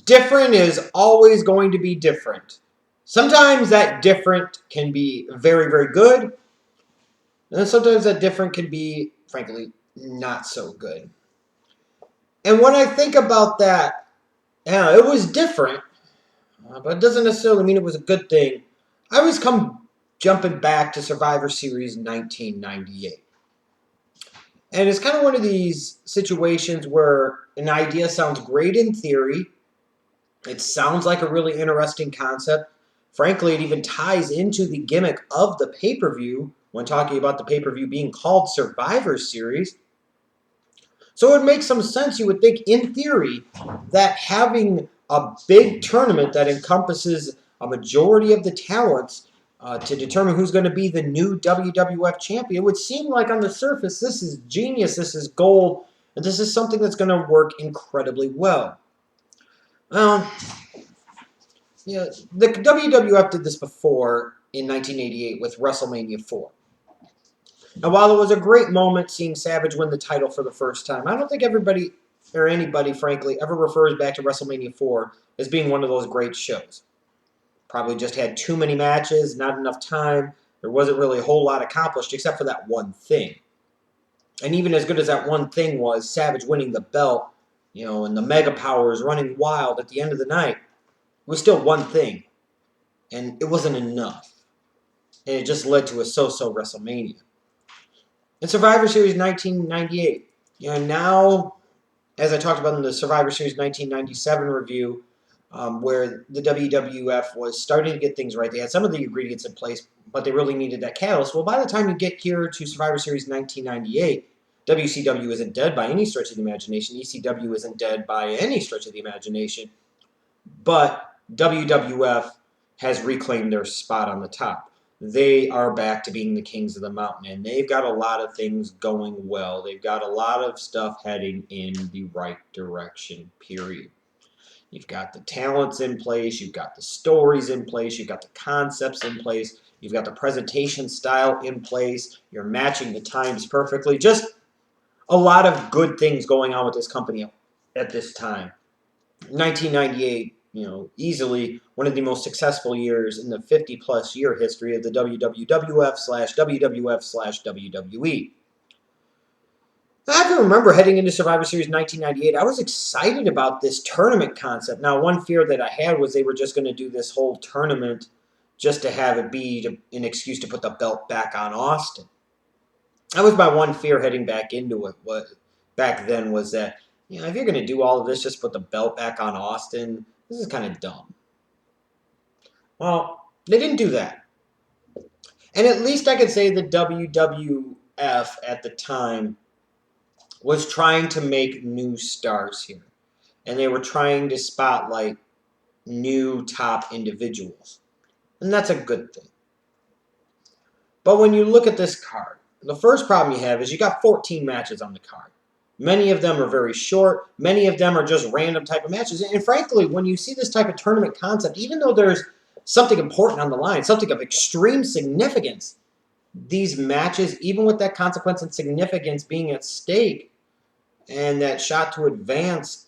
Different is always going to be different. Sometimes that different can be very, very good, and sometimes that different can be, frankly, not so good. And when I think about that, yeah, it was different, but it doesn't necessarily mean it was a good thing. I always come jumping back to Survivor Series 1998. And it's kind of one of these situations where an idea sounds great in theory. It sounds like a really interesting concept. Frankly, it even ties into the gimmick of the pay per view when talking about the pay per view being called Survivor Series. So it would make some sense, you would think, in theory, that having a big tournament that encompasses a majority of the talents to determine who's going to be the new WWF champion would seem like on the surface this is genius, this is gold, and this is something that's going to work incredibly well. Well, yeah, the WWF did this before in 1988 with WrestleMania 4. And while it was a great moment seeing Savage win the title for the first time, I don't think everybody or anybody, frankly, ever refers back to WrestleMania 4 as being one of those great shows. Probably just had too many matches, not enough time. There wasn't really a whole lot accomplished except for that one thing. And even as good as that one thing was, Savage winning the belt, and the Mega Powers running wild at the end of the night, it was still one thing. And it wasn't enough. And it just led to a so-so WrestleMania. In Survivor Series 1998, now, as I talked about in the Survivor Series 1997 review, where the WWF was starting to get things right. They had some of the ingredients in place, but they really needed that catalyst. Well, by the time you get here to Survivor Series 1998, WCW isn't dead by any stretch of the imagination. ECW isn't dead by any stretch of the imagination. But WWF has reclaimed their spot on the top. They are back to being the kings of the mountain, and they've got a lot of things going well. They've got a lot of stuff heading in the right direction, period. You've got the talents in place, you've got the stories in place, you've got the concepts in place, you've got the presentation style in place, you're matching the times perfectly. Just a lot of good things going on with this company at this time. 1998, easily one of the most successful years in the 50-plus year history of the WWF/WWF/WWE. I can remember heading into Survivor Series 1998, I was excited about this tournament concept. Now, one fear that I had was they were just going to do this whole tournament just to have it be an excuse to put the belt back on Austin. That was my one fear heading back into it. What back then was that, if you're going to do all of this, just put the belt back on Austin, this is kind of dumb. Well, they didn't do that. And at least I could say the WWF at the time was trying to make new stars here. And they were trying to spotlight new top individuals. And that's a good thing. But when you look at this card, the first problem you have is you got 14 matches on the card. Many of them are very short. Many of them are just random type of matches. And frankly, when you see this type of tournament concept, even though there's something important on the line, something of extreme significance, these matches, even with that consequence and significance being at stake, and that shot to advance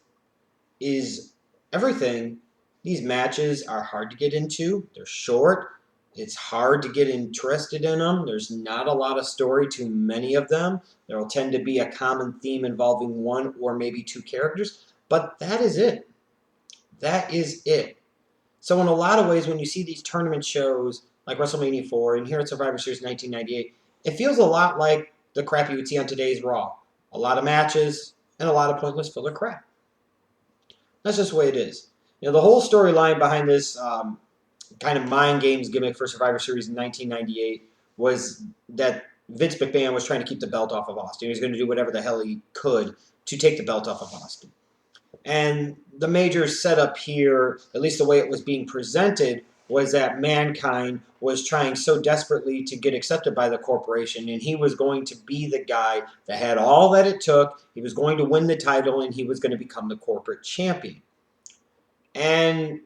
is everything, these matches are hard to get into. They're short. It's hard to get interested in them. There's not a lot of story to many of them. There will tend to be a common theme involving one or maybe two characters, but that is it. That is it. So in a lot of ways, when you see these tournament shows like WrestleMania 4 and here at Survivor Series 1998, it feels a lot like the crap you would see on today's Raw. A lot of matches and a lot of pointless filler crap. That's just the way it is. The whole storyline behind this kind of mind games gimmick for Survivor Series in 1998 was that Vince McMahon was trying to keep the belt off of Austin. He was going to do whatever the hell he could to take the belt off of Austin. And the major setup here, at least the way it was being presented, was that Mankind was trying so desperately to get accepted by the corporation, and he was going to be the guy that had all that it took. He was going to win the title, and he was going to become the corporate champion. And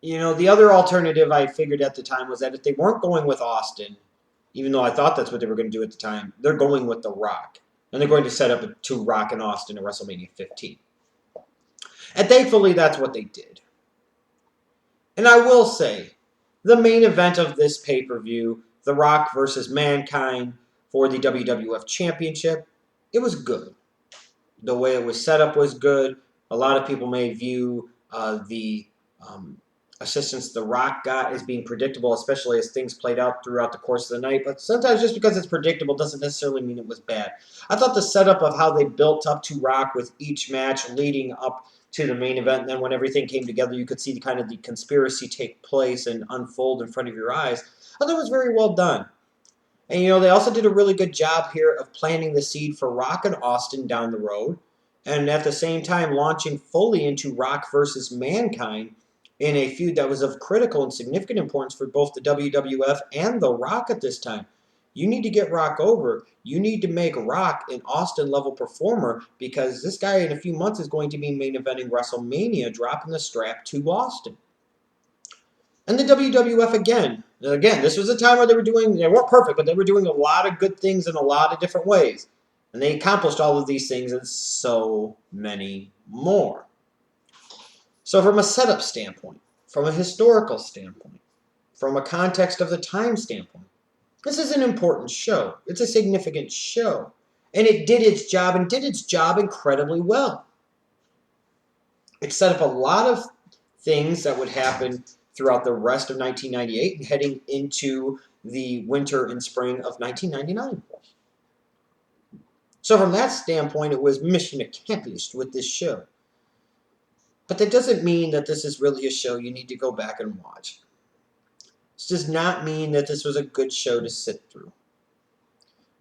the other alternative I figured at the time was that if they weren't going with Austin, even though I thought that's what they were going to do at the time, they're going with The Rock. And they're going to set up two Rock and Austin at WrestleMania 15. And thankfully, that's what they did. And I will say, the main event of this pay-per-view, The Rock versus Mankind for the WWF Championship, it was good. The way it was set up was good. A lot of people may view the assistance The Rock got as being predictable, especially as things played out throughout the course of the night. But sometimes just because it's predictable doesn't necessarily mean it was bad. I thought the setup of how they built up to Rock with each match leading up to the main event, and then when everything came together, you could see the conspiracy take place and unfold in front of your eyes. I thought it was very well done. And, they also did a really good job here of planting the seed for Rock and Austin down the road, and at the same time launching fully into Rock versus Mankind in a feud that was of critical and significant importance for both the WWF and The Rock at this time. You need to get Rock over. You need to make Rock an Austin-level performer because this guy in a few months is going to be main eventing WrestleMania, dropping the strap to Austin. And the WWF again, this was a time where they weren't perfect, but they were doing a lot of good things in a lot of different ways. And they accomplished all of these things and so many more. So from a setup standpoint, from a historical standpoint, from a context of the time standpoint, this is an important show. It's a significant show. And it did its job, and did its job incredibly well. It set up a lot of things that would happen throughout the rest of 1998 and heading into the winter and spring of 1999. So from that standpoint, it was mission accomplished with this show. But that doesn't mean that this is really a show you need to go back and watch. This does not mean that this was a good show to sit through.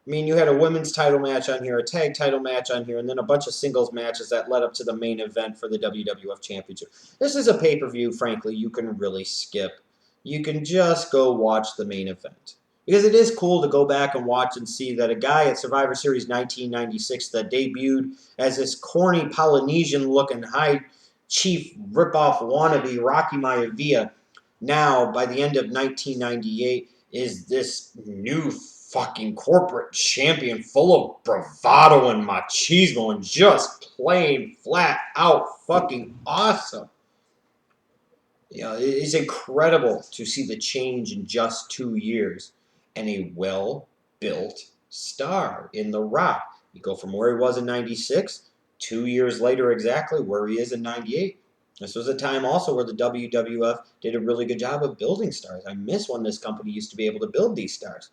I mean, you had a women's title match on here, a tag title match on here, and then a bunch of singles matches that led up to the main event for the WWF Championship. This is a pay-per-view, frankly, you can really skip. You can just go watch the main event. Because it is cool to go back and watch and see that a guy at Survivor Series 1996 that debuted as this corny Polynesian-looking high chief rip-off wannabe Rocky Maivia, now, by the end of 1998, is this new fucking corporate champion full of bravado and machismo and just plain flat out fucking awesome. It's incredible to see the change in just 2 years and a well-built star in The Rock. You go from where he was in 96, 2 years later exactly, where he is in 98. This was a time also where the WWF did a really good job of building stars. I miss when this company used to be able to build these stars.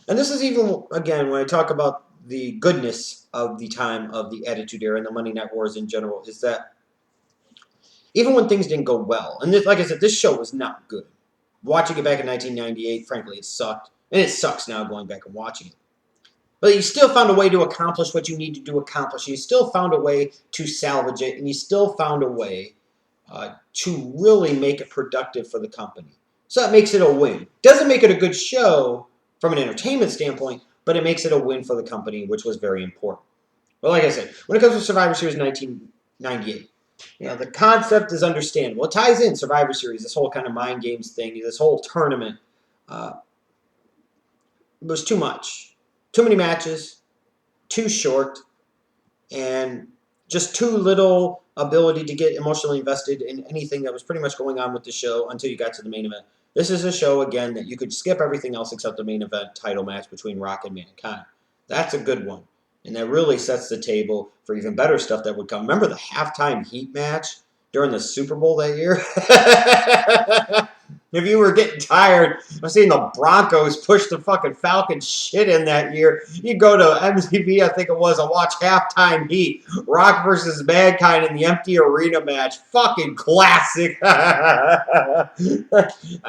And this is even, again, when I talk about the goodness of the time of the Attitude Era and the Monday Night Wars in general, is that even when things didn't go well, and this, like I said, this show was not good. Watching it back in 1998, frankly, it sucked. And it sucks now going back and watching it. But you still found a way to accomplish what you needed to accomplish. You still found a way to salvage it, and you still found a way to really make it productive for the company. So that makes it a win. Doesn't make it a good show from an entertainment standpoint, but it makes it a win for the company, which was very important. But like I said, when it comes to Survivor Series 1998, the concept is understandable. It ties in Survivor Series, this whole kind of mind games thing, this whole tournament. It was too much. Too many matches, too short, and just too little ability to get emotionally invested in anything that was pretty much going on with the show until you got to the main event. This is a show, again, that you could skip everything else except the main event title match between Rock and Mankind. That's a good one. And that really sets the table for even better stuff that would come. Remember the halftime heat match during the Super Bowl that year? If you were getting tired of seeing the Broncos push the fucking Falcons shit in that year, you go to MTV, I think it was, and watch Halftime Heat. Rock versus Mankind in the empty arena match. Fucking classic. I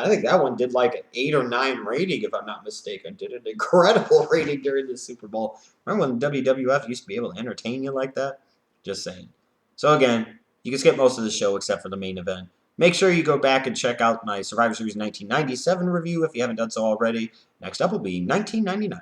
think that one did like an 8 or 9 rating, if I'm not mistaken. Did an incredible rating during the Super Bowl. Remember when WWF used to be able to entertain you like that? Just saying. So again, you can skip most of the show except for the main event. Make sure you go back and check out my Survivor Series 1997 review if you haven't done so already. Next up will be 1999.